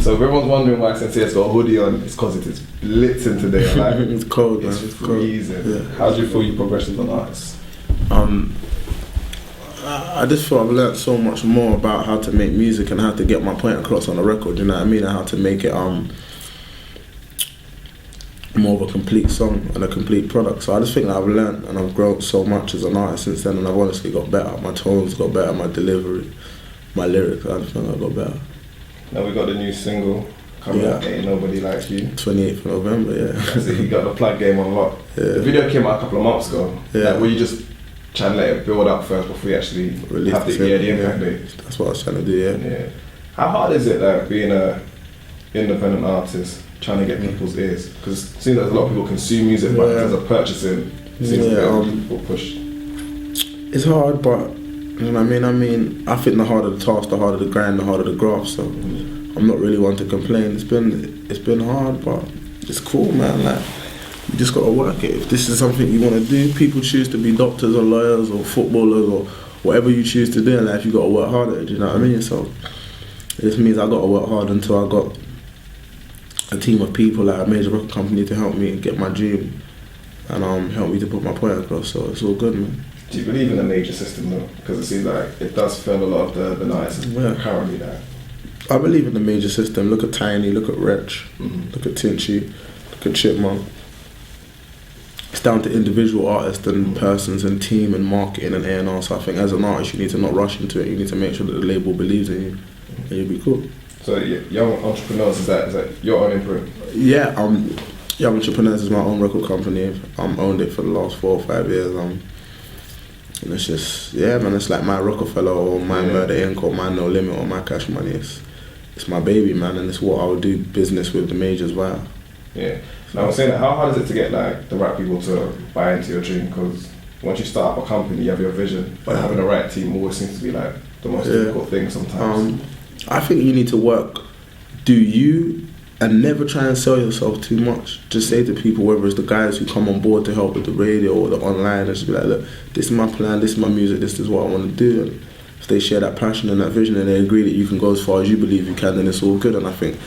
So if everyone's wondering why Sensei's got a hoodie on, it's because it is blitzing today. Like, it's cold, man. It's freezing. Yeah. How do you feel your progression as an artist? I just feel I've learnt so much more about how to make music and how to get my point across on a record, you know what I mean? And how to make it more of a complete song and a complete product. So I just think that I've learnt and I've grown so much as an artist since then, and I've honestly got better. My tones got better, my delivery, my lyrics, I just think I got better. Now we got the new single coming out, Ain't Nobody Like You. 28th of November, yeah. So you got the plug game on lock. Yeah. The video came out a couple of months ago. Yeah. Like, were you just trying to let it build up first before you actually release have the impact date? That's what I was trying to do, yeah. How hard is it, like, being a independent artist, trying to get people's ears? Because it seems like a lot of people consume music, but in terms of purchasing, it seems people push. It's hard, but you know what I mean? I think the harder the task, the harder the grind, the harder the graft. So I'm not really one to complain. It's been hard, but it's cool, man. Like, you just gotta work it. If this is something you want to do, people choose to be doctors or lawyers or footballers or whatever you choose to do in life. You gotta work harder. Do you know what I mean? So it just means I gotta work hard until I got a team of people, like a major record company, to help me get my dream and help me to put my point across. So it's all good, man. Do you believe in the major system though? Because it seems like it does fail a lot of the artists currently there. I believe in the major system. Look at Tiny, look at Wretch, look at Tinchy, look at Chipmunk. It's down to individual artists and persons and team and marketing and A&R. So I think as an artist you need to not rush into it. You need to make sure that the label believes in you and you'll be cool. So Young Entrepreneurs, is that your own imprint? Yeah, Young Entrepreneurs is my own record company. I've owned it for the last 4 or 5 years. And it's just, man, it's like my Rockefeller or my Murder Inc. or my No Limit or my Cash Money. It's my baby, man, and it's what I would do business with the majors via. Yeah. Now I'm saying, how hard is it to get like the right people to buy into your dream? Because once you start up a company, you have your vision, but having the right team always seems to be like the most difficult thing sometimes. I think you need to work, do you, and never try and sell yourself too much. Just say to people, whether it's the guys who come on board to help with the radio or the online, and just be like, look, this is my plan, this is my music, this is what I want to do. And if they share that passion and that vision and they agree that you can go as far as you believe you can, then it's all good. And I think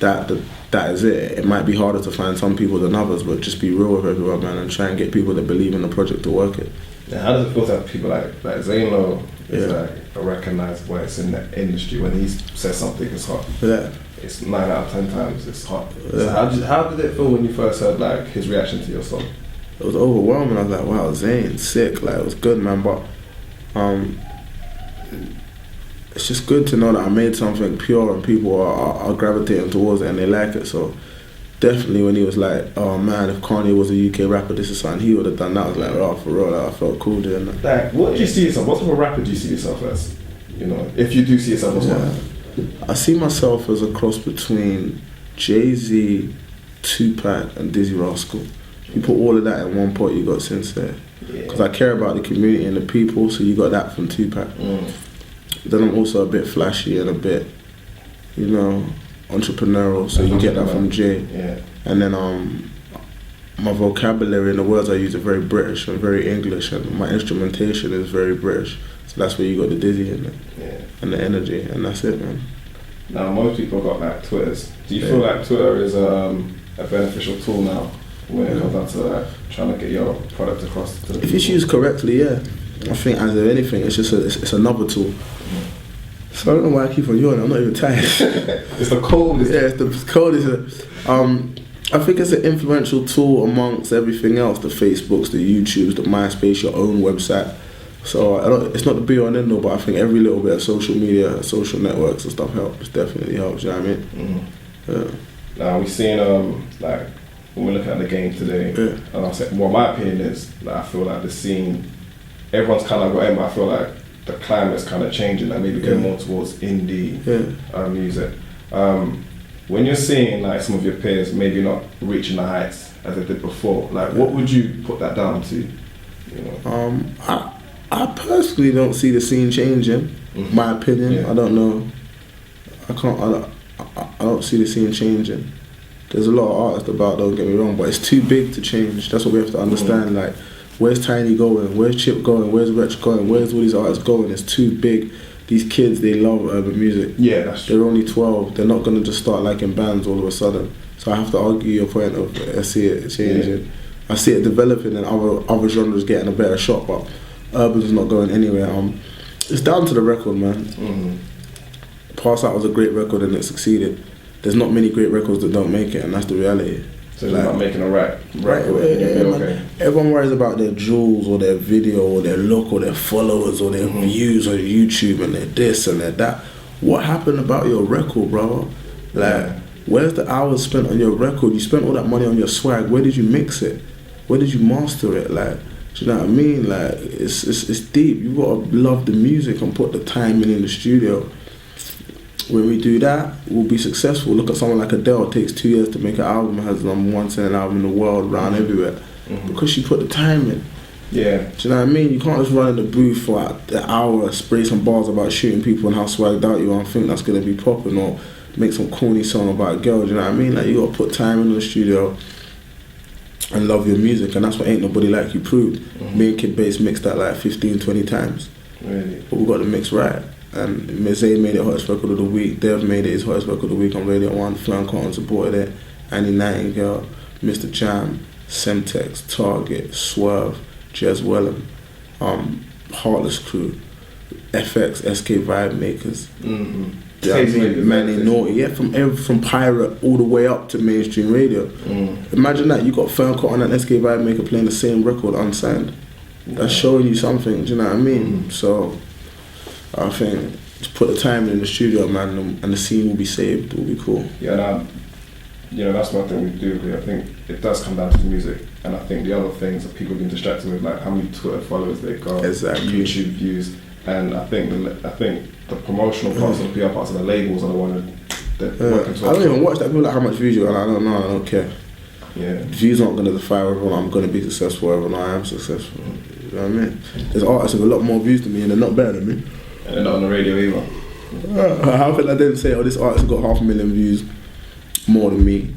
that is it. It might be harder to find some people than others, but just be real with everyone, man, and try and get people that believe in the project to work it. Yeah, how does it feel to have people like Zayn is like a recognised voice in the industry? When he says something is hot, it's 9 out of 10 times it's hot. So how did it feel when you first heard like his reaction to your song? It was overwhelming. I was like, wow, Zayn, sick. Like, it was good, man. But it's just good to know that I made something pure and people are gravitating towards it and they like it. So definitely when he was like, oh man, if Kanye was a UK rapper, this is something he would have done. That was like, oh, for real, like, I felt cool doing that. Like, what do you see yourself? What type of rapper do you see yourself as? You know, if you do see yourself as one. I see myself as a cross between Jay-Z, Tupac and Dizzy Rascal. You put all of that in one pot, you got Sincere. Because I care about the community and the people, so you got that from Tupac. Then I'm also a bit flashy and a bit, you know, entrepreneurial, so you get that from Jay. And then my vocabulary and the words I use are very British and very English, and my instrumentation is very British. So that's where you got the Dizzy in it, and the energy, and that's it, man. Now most people got like Twitters. Do you feel like Twitter is a beneficial tool now when it comes down to like, trying to get your product across to the people? If it's used correctly, yeah. I think as with anything, it's just it's another tool. So I don't know why I keep on yawning. I'm not even tired. It's the coldest. Yeah, it's the coldest. I think it's an influential tool amongst everything else: the Facebooks, the YouTubes, the MySpace, your own website. So it's not the be all and end all, but I think every little bit of social media, social networks and stuff helps. Definitely helps. You know what I mean? Now we've seen like when we look at the game today, and I'll say, well, my opinion is that I feel like the scene, everyone's kind of got in, but I feel like the climate's kind of changing, like maybe going more towards indie music. When you're seeing like some of your peers maybe not reaching the heights as they did before, like what would you put that down to? You know? I personally don't see the scene changing. My opinion, I don't know. I don't see the scene changing. There's a lot of artists about, don't get me wrong, but it's too big to change. That's what we have to understand. Like, where's Tiny going? Where's Chip going? Where's Wretch going? Where's all these artists going? It's too big these kids, they love urban music. Yeah, that's true. They're only 12. They're not gonna just start liking bands all of a sudden. So I have to argue your point of I see it changing. Yeah. I see it developing and other genres getting a better shot, but urban's not going anywhere. It's down to the record, man. Mm-hmm. Pass Out was a great record and it succeeded. There's not many great records that don't make it, and that's the reality. So it's not making a record. Okay. Everyone worries about their jewels or their video or their look or their followers or their views on YouTube and their this and their that. What happened about your record, brother? Like, where's the hours spent on your record? You spent all that money on your swag. Where did you mix it? Where did you master it? Like, do you know what I mean? Like, it's deep. You gotta love the music and put the time in the studio. When we do that, we'll be successful. Look at someone like Adele. It takes 2 years to make an album. Has #1 selling album in the world, around everywhere, because she put the time in. Yeah. Do you know what I mean? You can't just run in the booth for an hour, spray some bars about shooting people and how swagged out you are and think that's gonna be popping, or make some corny song about a girl. Do you know what I mean? Like, you gotta put time in the studio and love your music, and that's what Ain't Nobody Like You proved. Me and Kid Bass mixed that like 15, 20 times. Really? But we got the mix right. And Zayn made it hottest record of the week. Dev made it his hottest record of the week on Radio 1. Flan Cotton supported it. Annie Nightingale, Mr. Jam, Semtex, Target, Swerve, Jez Wellham, Heartless Crew, FX, SK Vibe Makers. Manny Naughty. Yeah, from pirate all the way up to mainstream radio. Imagine that, you got Flan Cotton and SK Vibe Maker playing the same record unsigned. That's showing you something, do you know what I mean? So I think just put the time in the studio, man, and the scene will be saved. It will be cool. Yeah, and that's one thing we do here. I think it does come down to the music, and I think the other things that people have been distracted with, like how many Twitter followers they got, YouTube views, and I think the promotional parts and the PR parts of the labels are the one that working towards. I don't even watch that. People like how much views you got. I don't know. I don't care. Yeah, views aren't going to define whether I'm going to be successful or whether I am successful. You know what I mean? There's artists with a lot more views than me, and they're not better than me. And they're not on the radio either. How can I then say, oh, this artist got 500,000 views more than me,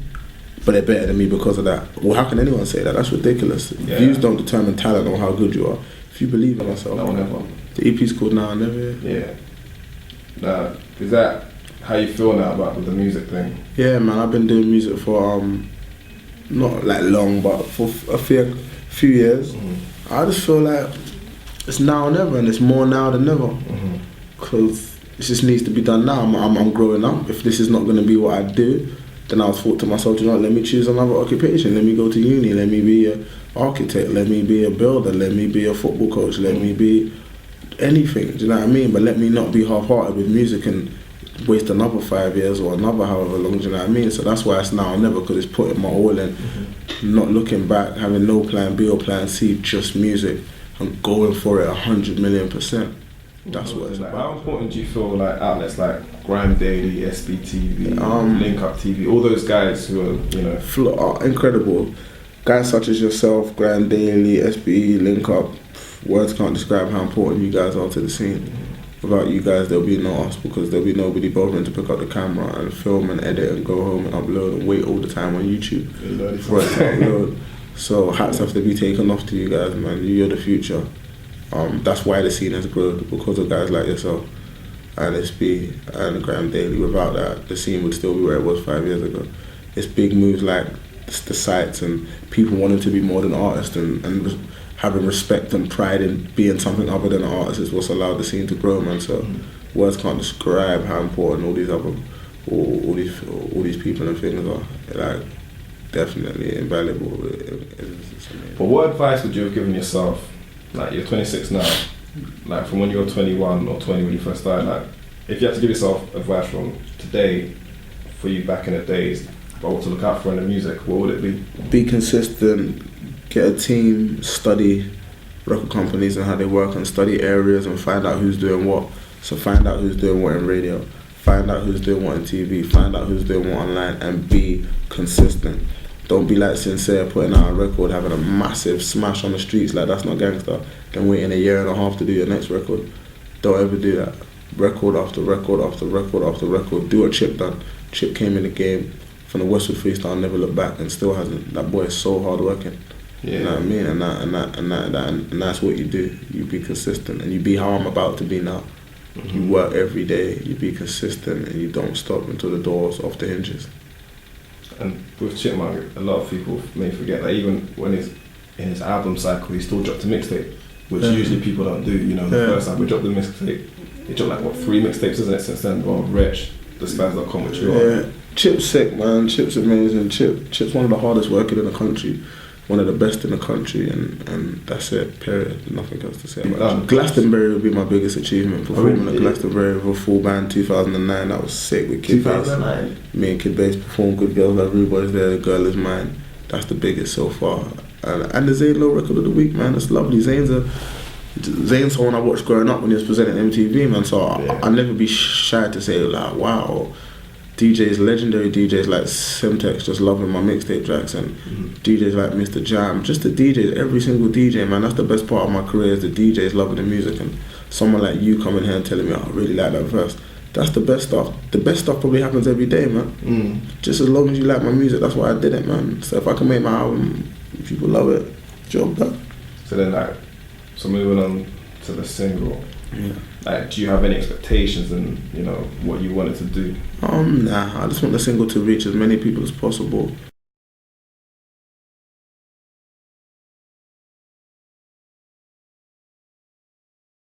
but they're better than me because of that? Well, how can anyone say that? That's ridiculous. Yeah. Views don't determine talent or how good you are. If you believe in yourself. No, never. The EP's called Now or Never. Yeah. Now, is that how you feel now about the music thing? Yeah, man. I've been doing music for not like long, but for a few years. I just feel like it's now or never, and it's more now than never. Because it just needs to be done now. I'm growing up. If this is not going to be what I do, then I'll thought to myself, you know, let me choose another occupation. Let me go to uni. Let me be an architect. Let me be a builder. Let me be a football coach. Let me be anything. Do you know what I mean? But let me not be half-hearted with music and waste another 5 years or another however long. Do you know what I mean? So that's why it's now or never, because it's putting my all in, not looking back, having no plan B or plan C, just music. And going for it 100,000,000%. That's what it's like. about. How important do you feel like outlets like Grime Daily, SBTV, Link Up TV, all those guys who are, you know, are incredible. Guys such as yourself, Grime Daily, SBE, Link Up, words can't describe how important you guys are to the scene. Without you guys, there'll be no us, because there'll be nobody bothering to pick up the camera and film and edit and go home and upload and wait all the time on YouTube for it to upload. So hats have to be taken off to you guys, man. You're the future. That's why the scene has grown, because of guys like yourself and SB and Grime Daily. Without that, the scene would still be where it was 5 years ago. It's big moves like the sites and people wanting to be more than artists and having respect and pride in being something other than an artist is what's allowed the scene to grow, man. So words can't describe how important all these people and things are. Like, definitely invaluable. But what advice would you have given yourself? Like, you're 26 now. Like, from when you were 21 or 20 when you first started. Like, if you had to give yourself advice from today for you back in the days, but what to look out for in the music, what would it be? Be consistent. Get a team. Study record companies and how they work, and study areas and find out who's doing what. So find out who's doing what in radio. Find out who's doing what on TV, find out who's doing what online, and be consistent. Don't be like Sincere putting out a record, having a massive smash on the streets, like that's not gangster, then waiting a year and a half to do your next record. Don't ever do that. Record after record after record after record. Do what Chip done. Chip came in the game from the Westwood Freestyle, never looked back, and still hasn't. That boy is so hard working. Yeah. You know what I mean? And that's what you do. You be consistent, and you be how I'm about to be now. You work every day, you be consistent, and you don't stop until the door's off the hinges. And with Chipmunk, a lot of people may forget that even when he's in his album cycle, he still dropped a mixtape, which usually people don't do. You know, the first time we dropped the mixtape, he dropped like, what, 3 mixtapes, isn't it, since then? Well, Wretch, The Spaz.com, which you are. Chip's sick, man. Chip's amazing. Chip's one of the hardest working in the country, one of the best in the country, and that's it, period. Nothing else to say about it. Glastonbury would be my biggest achievement, performing at Glastonbury with a full band 2009. That was sick with Kid Bass. 2009? Me and Kid Bass performed Good Girls Like Rude Boys There, The Girl Is Mine. That's the biggest so far. And the Zayn Low Record of the Week, man. That's lovely. Zayn's someone I watched growing up when he was presenting MTV, man. So I'll never be shy to say, like, wow. DJs, legendary DJs like Semtex just loving my mixtape tracks, and DJs like Mr. Jam, just the DJs, every single DJ, man, that's the best part of my career, is the DJs loving the music, and someone like you coming here and telling me, oh, I really like that verse. That's the best stuff. The best stuff probably happens every day, man. Just as long as you like my music, that's why I did it, man. So if I can make my album, if people love it, job done. So then, so moving on to the single. Do you have any expectations in, you know, what you wanted to do? Nah, I just want the single to reach as many people as possible.